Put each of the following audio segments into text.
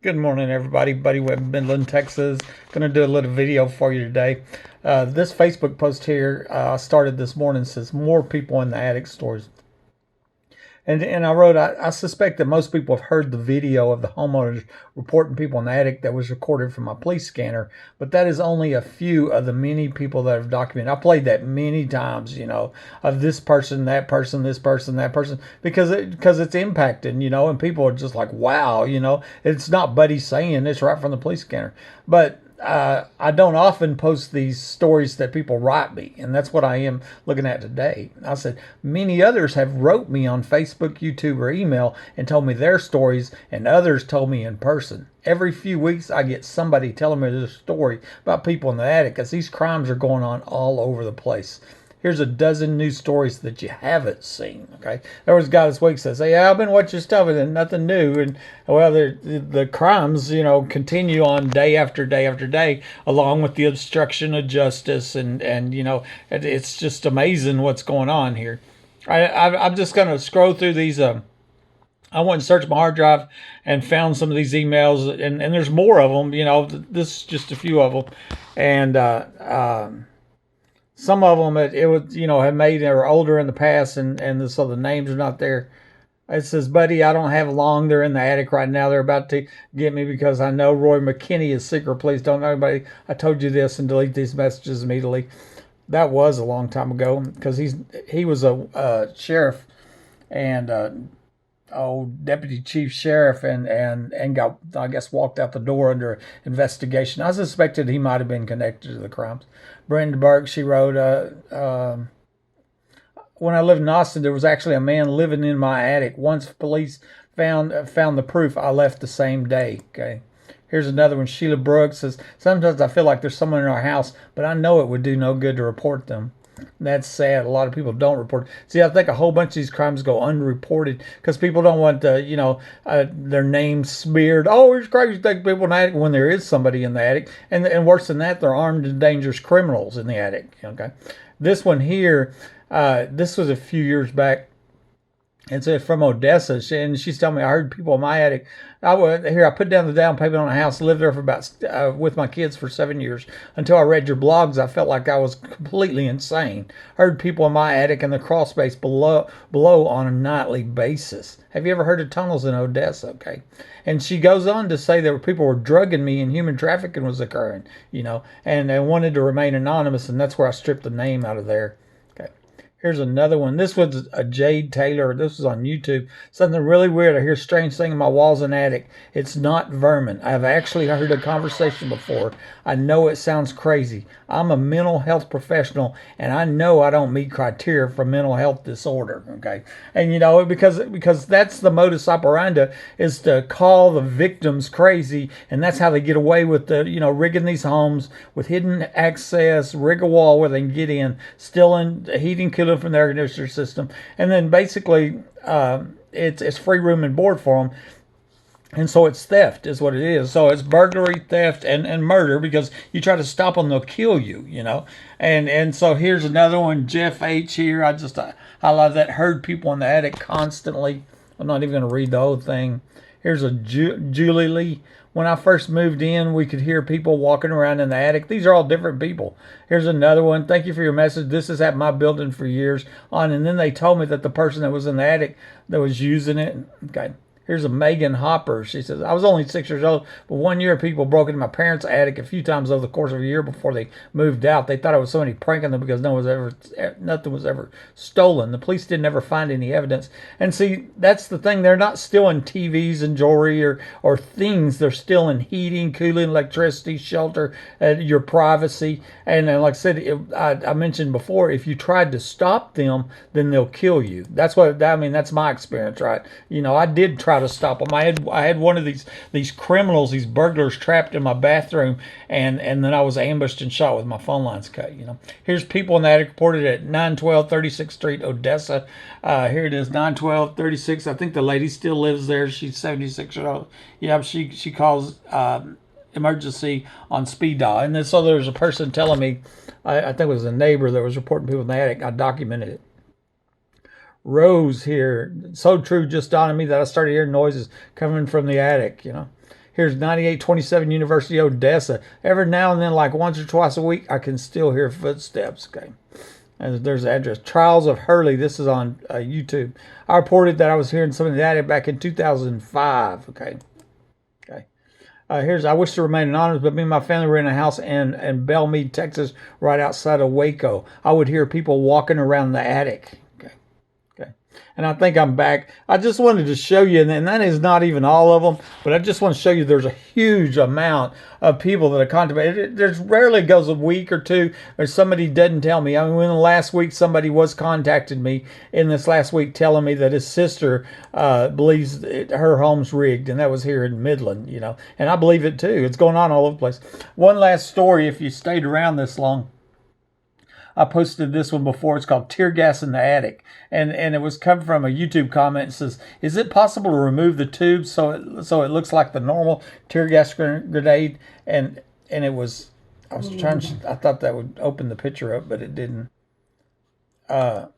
Good morning, everybody. Buddy Webb, Midland, Texas. Going to do a little video for you today. This Facebook post here I started this morning says more people in the attic stories. And I wrote, I suspect that most people have heard the video of the homeowners reporting people in the attic that was recorded from my police scanner, but that is only a few of the many people that have documented. I played that many times, of this person, that person, this person, that person, because it's impacting, and people are just like, wow, it's not Buddy saying it's right from the police scanner, but I don't often post these stories that people write me, and that's what I am looking at today. I said many others have wrote me on Facebook, YouTube, or email and told me their stories, and others told me in person. Every few weeks, I get somebody telling me their story about people in the attic, because these crimes are going on all over the place. Here's a dozen news stories that you haven't seen. Okay, there was a guy this week says, "Hey, I've been watching stuff and nothing new." And well, the crimes, continue on day after day after day, along with the obstruction of justice, and it's just amazing what's going on here. I'm just gonna scroll through these. I went and searched my hard drive and found some of these emails, and there's more of them. This is just a few of them, and some of them it was had made they were older in the past, and so the names are not there. It says, "Buddy, I don't have long. They're in the attic right now. They're about to get me because I know Roy McKinney is secret. Please don't know anybody. I told you this, and delete these messages immediately." That was a long time ago, because he was a sheriff, and deputy chief sheriff, and got, I guess, walked out the door under investigation. I suspected he might have been connected to the crimes. Brenda Burke, she wrote, when I lived in Austin, there was actually a man living in my attic. Once police found the proof, I left the same day. Okay. Here's another one. Sheila Brooks says, "Sometimes I feel like there's someone in our house, but I know it would do no good to report them." That's sad. A lot of people don't report. See, I think a whole bunch of these crimes go unreported because people don't want their names smeared. Oh, it's crazy to take people in the attic when there is somebody in the attic, and worse than that, they're armed and dangerous criminals in the attic. Okay, this one here, this was a few years back. It's from Odessa, and she's telling me, "I heard people in my attic. I put down the down payment on a house, lived there for about with my kids for 7 years. Until I read your blogs, I felt like I was completely insane. Heard people in my attic and the crawl space below on a nightly basis. Have you ever heard of tunnels in Odessa?" Okay, and she goes on to say that people were drugging me and human trafficking was occurring, and they wanted to remain anonymous, and that's where I stripped the name out of there. Here's another one. This was a Jade Taylor. This was on YouTube. Something really weird. I hear strange thing in my walls and attic. It's not vermin. I've actually heard a conversation before. I know it sounds crazy. I'm a mental health professional, and I know I don't meet criteria for mental health disorder. Okay, and because that's the modus operandi, is to call the victims crazy, and that's how they get away with rigging these homes with hidden access, rig a wall where they can get in, stealing heating, cooling from the air conditioner system, and then basically it's free room and board for them. And so it's theft is what it is. So it's burglary, theft, and murder, because you try to stop them, they'll kill you, And so here's another one, Jeff H. here. I just highlight that. Heard people in the attic constantly. I'm not even going to read the whole thing. Here's a Julie Lee. When I first moved in, we could hear people walking around in the attic. These are all different people. Here's another one. Thank you for your message. This has happened in my building for years on. And then they told me that the person that was in the attic that was using it. Okay. Here's a Megan Hopper. She says, "I was only 6 years old, but one year people broke into my parents' attic a few times over the course of a year before they moved out. They thought it was somebody pranking them because nothing was ever stolen. The police didn't ever find any evidence." And see, that's the thing. They're not stealing TVs and jewelry or things. They're stealing heating, cooling, electricity, shelter, your privacy. And like I said, I mentioned before, if you tried to stop them, then they'll kill you. That's that's my experience, right? I did try to stop them. I had one of these criminals, these burglars, trapped in my bathroom, and then I was ambushed and shot with my phone lines cut. Here's people in the attic reported at 912 36th Street, Odessa. Here it is, 912 36. I think the lady still lives there. She's 76 years old. Yeah, she calls emergency on speed dial. And then so there's a person telling me, I think it was a neighbor that was reporting people in the attic. I documented it. Rose here, so true, just dawned on me that I started hearing noises coming from the attic. Here's 9827 University Odessa. Every now and then, like once or twice a week, I can still hear footsteps. Okay. And there's the address. Trials of Hurley. This is on YouTube. I reported that I was hearing something in the attic back in 2005. Okay. Okay. Here's, I wish to remain anonymous, but me and my family were in a house in Belmead, Texas, right outside of Waco. I would hear people walking around the attic. Okay. Okay. And I think I'm back. I just wanted to show you, and that is not even all of them, but I just want to show you there's a huge amount of people that are contemplating. There's rarely goes a week or two or somebody doesn't tell me. I mean, when last week somebody was contacting me in this last week telling me that his sister believes her home's rigged, and that was here in Midland, you know, and I believe it too. It's going on all over the place. One last story, if you stayed around this long. I posted this one before. It's called Tear Gas in the Attic. And it was come from a YouTube comment. It says, is it possible to remove the tube so it looks like the normal tear gas grenade? And it was, I was trying to, I thought that would open the picture up, but it didn't. But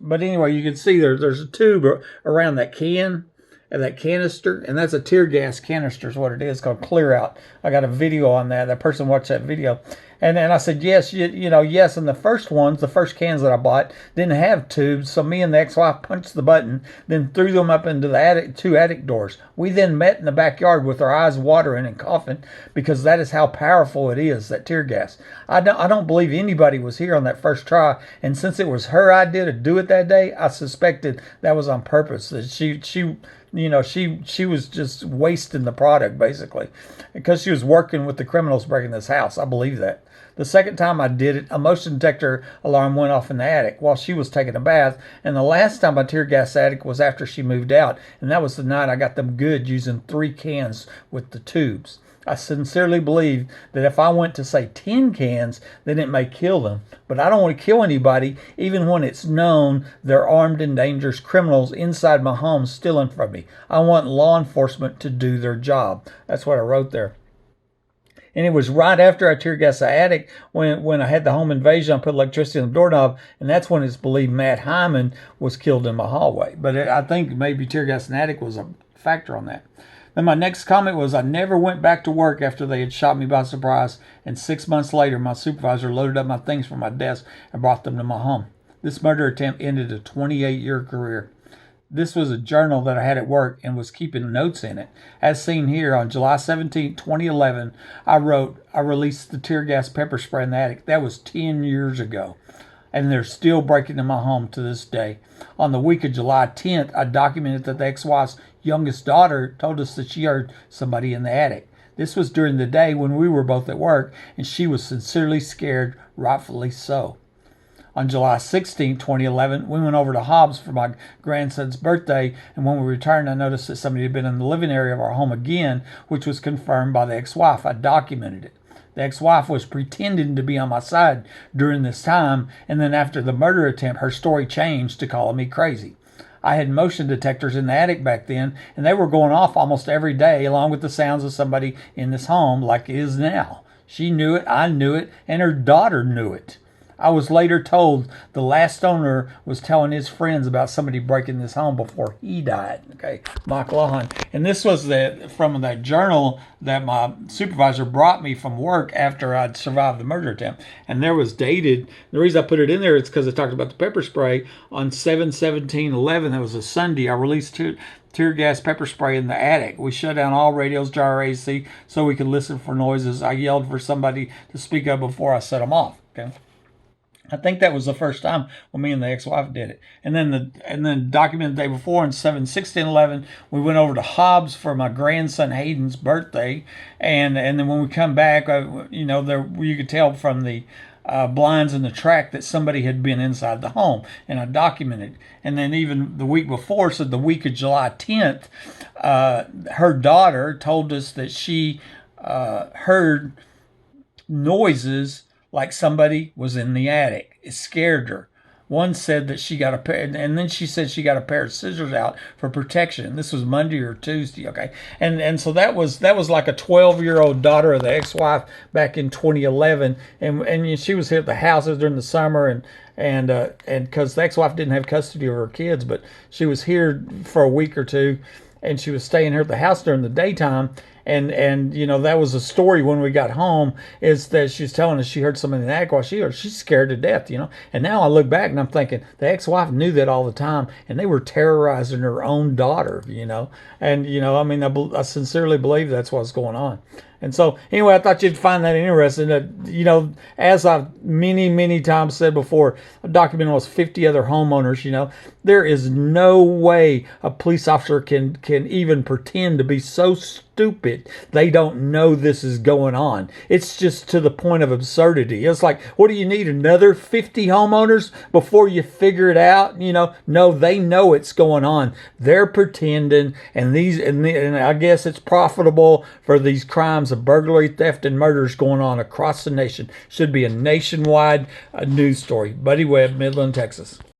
anyway, you can see there's a tube around that can. And that canister, and that's a tear gas canister is what it is, called Clear Out. I got a video on that. That person watched that video. And I said, yes, yes. And the first ones, the first cans that I bought, didn't have tubes. So me and the ex-wife punched the button, then threw them up into the two attic doors. We then met in the backyard with our eyes watering and coughing, because that is how powerful it is, that tear gas. I don't believe anybody was here on that first try. And since it was her idea to do it that day, I suspected that was on purpose. That she was just wasting the product, basically, because she was working with the criminals breaking this house. I believe that. The second time I did it, a motion detector alarm went off in the attic while she was taking a bath. And the last time I tear gas the attic was after she moved out. And that was the night I got them good using 3 cans with the tubes. I sincerely believe that if I went to, say, 10 cans, then it may kill them. But I don't want to kill anybody, even when it's known they're armed and dangerous criminals inside my home stealing from me. I want law enforcement to do their job. That's what I wrote there. And it was right after I tear gassed the attic when I had the home invasion. I put electricity on the doorknob, and that's when it's believed Matt Hyman was killed in my hallway. But I think maybe tear gas in the attic was a factor on that. Then my next comment was, I never went back to work after they had shot me by surprise, and 6 months later, my supervisor loaded up my things from my desk and brought them to my home. This murder attempt ended a 28-year career. This was a journal that I had at work and was keeping notes in it. As seen here, on July 17, 2011, I released the tear gas pepper spray in the attic. That was 10 years ago. And they're still breaking in my home to this day. On the week of July 10th, I documented that the ex-wife's youngest daughter told us that she heard somebody in the attic. This was during the day when we were both at work, and she was sincerely scared, rightfully so. On July 16, 2011, we went over to Hobbs for my grandson's birthday, and when we returned, I noticed that somebody had been in the living area of our home again, which was confirmed by the ex-wife. I documented it. The ex-wife was pretending to be on my side during this time, and then after the murder attempt, her story changed to calling me crazy. I had motion detectors in the attic back then, and they were going off almost every day, along with the sounds of somebody in this home, like it is now. She knew it, I knew it, and her daughter knew it. I was later told the last owner was telling his friends about somebody breaking this home before he died. Okay, Mike Lahan. And this was from that journal that my supervisor brought me from work after I'd survived the murder attempt. And there was dated, the reason I put it in there is because it talked about the pepper spray. On 7/17/11, that was a Sunday, I released tear gas pepper spray in the attic. We shut down all radios, jar AC, so we could listen for noises. I yelled for somebody to speak up before I set them off. Okay. I think that was the first time when me and the ex-wife did it. And then documented the day before, on 7/16/11, we went over to Hobbs for my grandson Hayden's birthday. And then when we come back, you could tell from the blinds in the track that somebody had been inside the home, and I documented. And then even the week before, so the week of July 10th, her daughter told us that she heard noises like somebody was in the attic. It scared her. One said that she got a pair, and then she said she got a pair of scissors out for protection. This was Monday or Tuesday, okay? And so that was like a 12-year-old daughter of the ex-wife back in 2011, and she was here at the house during the summer, and because the ex-wife didn't have custody of her kids, but she was here for a week or two, and she was staying here at the house during the daytime. and that was a story when we got home, is that she was telling us she heard somebody in the attic while she's scared to death, and now I look back and I'm thinking the ex-wife knew that all the time, and they were terrorizing her own daughter, and I mean, I sincerely believe that's what's going on. And so, anyway, I thought you'd find that interesting. That as I've many times said before, I documented almost 50 other homeowners. There is no way a police officer can even pretend to be so stupid they don't know this is going on. It's just to the point of absurdity. It's like, what do you need, another 50 homeowners before you figure it out? No, they know it's going on. They're pretending, and I guess it's profitable for these crimes of burglary, theft, and murders going on across the nation. Should be a nationwide news story. Buddy Webb, Midland, Texas.